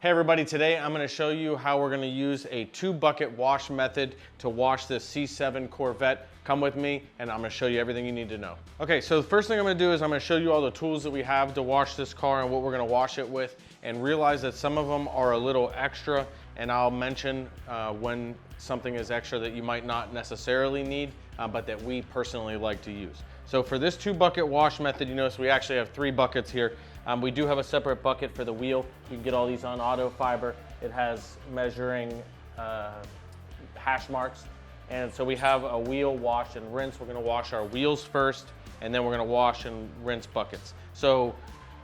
Hey everybody, today I'm going to show you how we're going to use a 2-bucket wash method to wash this C7 Corvette. Come with me and I'm going to show you everything you need to know. Okay, so the first thing I'm going to do is I'm going to show you all the tools that we have to wash this car and what we're going to wash it with, and realize that some of them are a little extra, and I'll mention when something is extra that you might not necessarily need, but that we personally like to use. So for this 2-bucket wash method, you notice we actually have 3 buckets here. We do have a separate bucket for the wheel. You can get all these on auto fiber. It has measuring hash marks. And so we have a wheel wash and rinse. We're gonna wash our wheels first, and then we're gonna wash and rinse buckets. So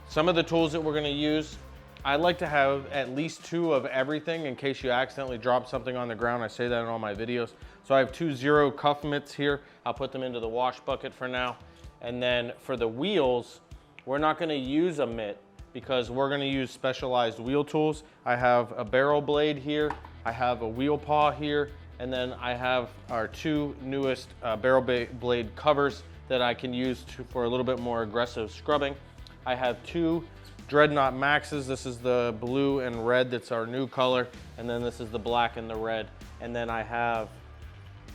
some of the tools that we're gonna use, I like to have at least 2 of everything in case you accidentally drop something on the ground. I say that in all my videos. So I have 2 zero cuff mitts here. I'll put them into the wash bucket for now. And then for the wheels, we're not gonna use a mitt because we're gonna use specialized wheel tools. I have a barrel blade here, I have a wheel paw here, and then I have our 2 newest barrel blade covers that I can use for a little bit more aggressive scrubbing. I have 2 Dreadnought Maxes. This is the blue and red, that's our new color, and then this is the black and the red. And then I have,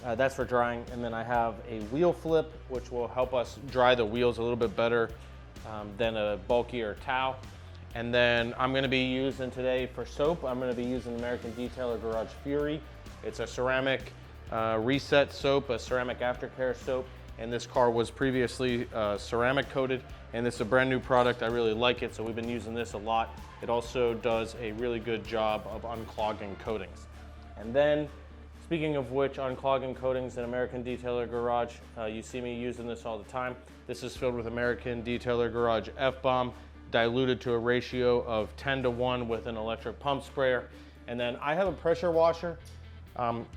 that's for drying, and then I have a wheel flip, which will help us dry the wheels a little bit better than a bulkier towel. And then I'm going to be using today for soap, I'm going to be using American Detailer Garage Fury. It's a ceramic reset soap, a ceramic aftercare soap, and this car was previously ceramic coated, and this is a brand new product. I really like it, so we've been using this a lot. It also does a really good job of unclogging coatings. And then, speaking of which, unclogging coatings in American Detailer Garage, you see me using this all the time. This is filled with American Detailer Garage F-Bomb, diluted to a ratio of 10:1 with an electric pump sprayer. And then I have a pressure washer.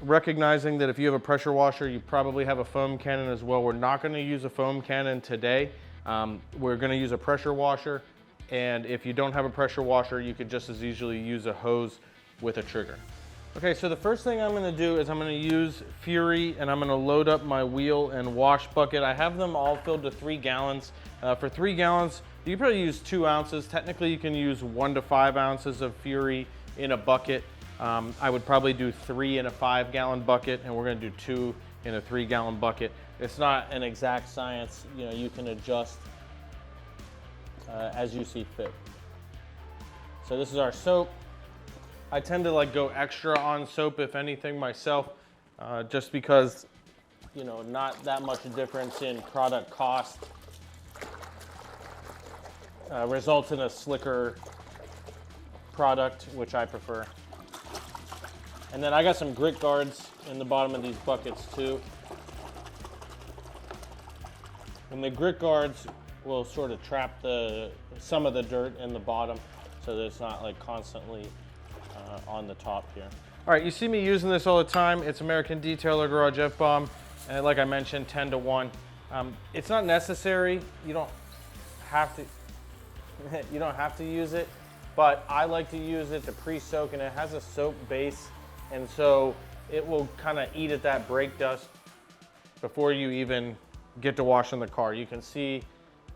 Recognizing that if you have a pressure washer, you probably have a foam cannon as well. We're not going to use a foam cannon today. We're going to use a pressure washer. And if you don't have a pressure washer, you could just as easily use a hose with a trigger. Okay, so the first thing I'm gonna do is I'm gonna use Fury, and I'm gonna load up my wheel and wash bucket. I have them all filled to 3 gallons. For 3 gallons, you can probably use 2 ounces. Technically, you can use 1 to 5 ounces of Fury in a bucket. I would probably do 3 in a 5-gallon bucket, and we're gonna do 2 in a 3-gallon bucket. It's not an exact science. You know, you can adjust as you see fit. So this is our soap. I tend to go extra on soap, if anything, myself, just because, you know, not that much difference in product cost results in a slicker product, which I prefer. And then I got some grit guards in the bottom of these buckets too. And the grit guards will sort of trap some of the dirt in the bottom so that it's not constantly on the top here. All right, you see me using this all the time. It's American Detailer Garage F-Bomb, and like I mentioned, 10:1. It's not necessary. You don't have to. You don't have to use it, but I like to use it to pre-soak, and it has a soap base, and so it will kind of eat at that brake dust before you even get to washing the car. You can see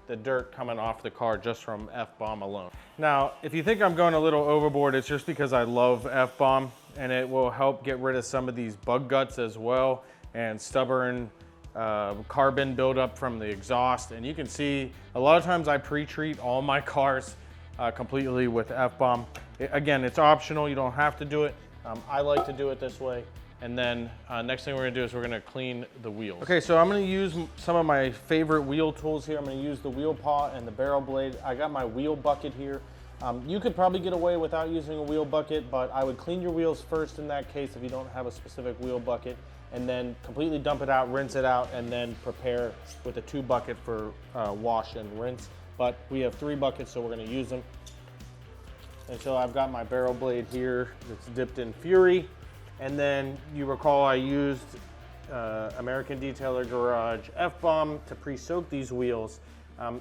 the dirt coming off the car just from F-Bomb alone. Now, if you think I'm going a little overboard, it's just because I love F-Bomb, and it will help get rid of some of these bug guts as well, and stubborn carbon buildup from the exhaust. And you can see a lot of times I pre-treat all my cars completely with F-Bomb. Again, it's optional, you don't have to do it. I like to do it this way. And then next thing we're gonna do is we're gonna clean the wheels. Okay, so I'm gonna use some of my favorite wheel tools here. I'm gonna use the wheel paw and the barrel blade. I got my wheel bucket here. You could probably get away without using a wheel bucket, but I would clean your wheels first in that case if you don't have a specific wheel bucket, and then completely dump it out, rinse it out, and then prepare with a 2 bucket for wash and rinse. But we have 3 buckets, so we're gonna use them. And so I've got my barrel blade here that's dipped in Fury. And then you recall I used American Detailer Garage F-Bomb to pre-soak these wheels.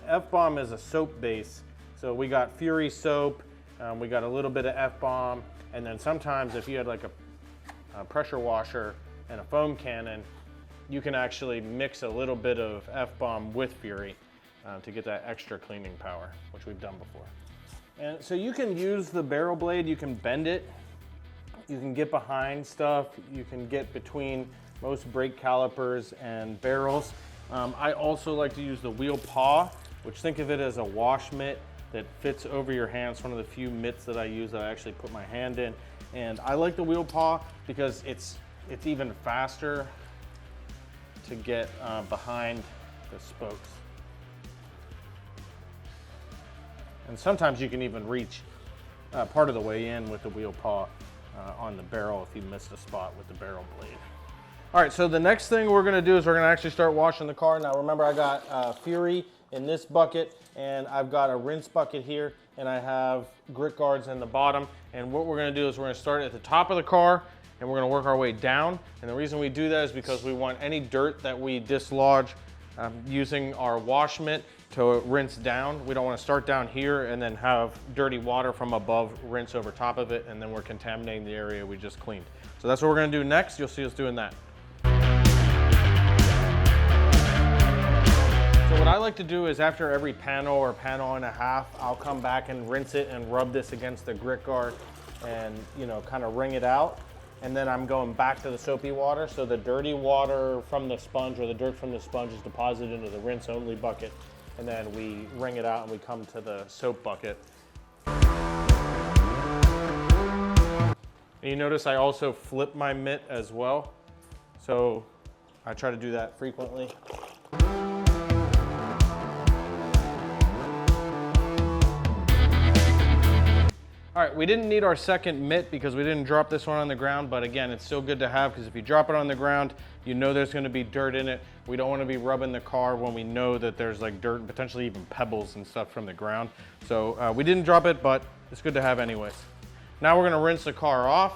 F-Bomb is a soap base. So we got Fury soap, we got a little bit of F-Bomb, and then sometimes if you had a pressure washer and a foam cannon, you can actually mix a little bit of F-Bomb with Fury to get that extra cleaning power, which we've done before. And so you can use the barrel blade, you can bend it, you can get behind stuff, you can get between most brake calipers and barrels. I also like to use the wheel paw, which think of it as a wash mitt that fits over your hand. It's one of the few mitts that I use that I actually put my hand in. And I like the wheel paw because it's even faster to get behind the spokes. And sometimes you can even reach part of the way in with the wheel paw on the barrel if you missed a spot with the barrel blade. All right, so the next thing we're gonna do is we're gonna actually start washing the car. Now remember, I got Fury in this bucket, and I've got a rinse bucket here, and I have grit guards in the bottom. And what we're gonna do is we're gonna start at the top of the car, and we're gonna work our way down. And the reason we do that is because we want any dirt that we dislodge using our wash mitt to rinse down. We don't want to start down here and then have dirty water from above rinse over top of it, and then we're contaminating the area we just cleaned. So that's what we're going to do next. You'll see us doing that. So what I like to do is after every panel or panel and a half, I'll come back and rinse it and rub this against the grit guard and, you know, kind of wring it out. And then I'm going back to the soapy water. So the dirty water from the sponge or the dirt from the sponge is deposited into the rinse only bucket. And then we wring it out and we come to the soap bucket. And you notice I also flip my mitt as well. So I try to do that frequently. All right, we didn't need our second mitt because we didn't drop this one on the ground, but again, it's still good to have because if you drop it on the ground, you know there's gonna be dirt in it. We don't wanna be rubbing the car when we know that there's like dirt and potentially even pebbles and stuff from the ground. So we didn't drop it, but it's good to have anyways. Now we're gonna rinse the car off.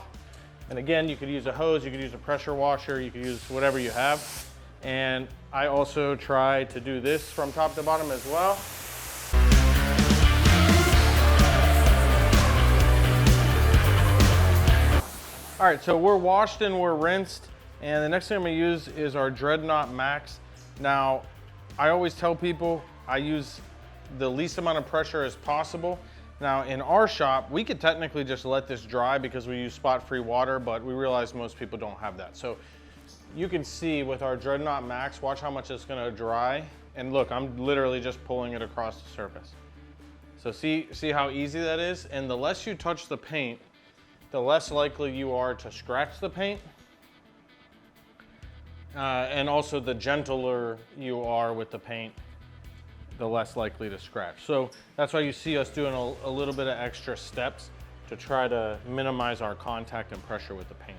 And again, you could use a hose, you could use a pressure washer, you could use whatever you have. And I also try to do this from top to bottom as well. All right, so we're washed and we're rinsed, and the next thing I'm gonna use is our Dreadnought Max. Now, I always tell people I use the least amount of pressure as possible. Now, in our shop, we could technically just let this dry because we use spot-free water, but we realize most people don't have that. So you can see with our Dreadnought Max, watch how much it's gonna dry. And look, I'm literally just pulling it across the surface. So see how easy that is? And the less you touch the paint, the less likely you are to scratch the paint. And also the gentler you are with the paint, the less likely to scratch. So that's why you see us doing a little bit of extra steps to try to minimize our contact and pressure with the paint.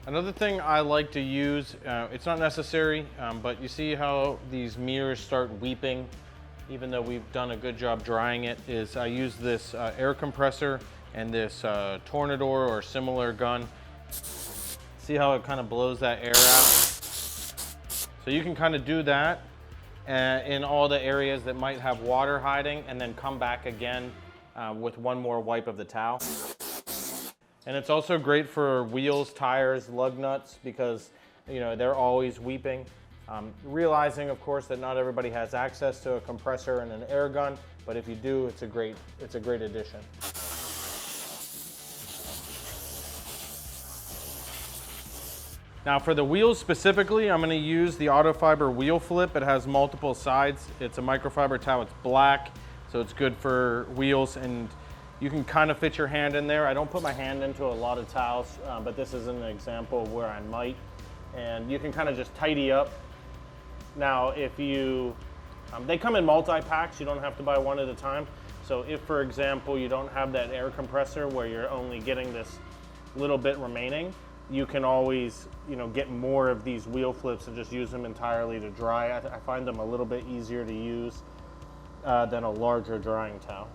Another thing I like to use, it's not necessary, but you see how these mirrors start weeping, even though we've done a good job drying it, is I use this air compressor and this Tornador or similar gun. See how it kind of blows that air out? So you can kind of do that in all the areas that might have water hiding, and then come back again with one more wipe of the towel. And it's also great for wheels, tires, lug nuts, because you know they're always weeping. Realizing, of course, that not everybody has access to a compressor and an air gun, but if you do, it's a great addition. Now for the wheels specifically, I'm going to use the Autofiber wheel flip. It has multiple sides. It's a microfiber towel. It's black, so it's good for wheels, and you can kind of fit your hand in there. I don't put my hand into a lot of towels, but this is an example of where I might. And you can kind of just tidy up. Now if you, they come in multi-packs, you don't have to buy one at a time. So if, for example, you don't have that air compressor where you're only getting this little bit remaining, you can always, you know, get more of these wheel flips and just use them entirely to dry. I find them a little bit easier to use than a larger drying towel.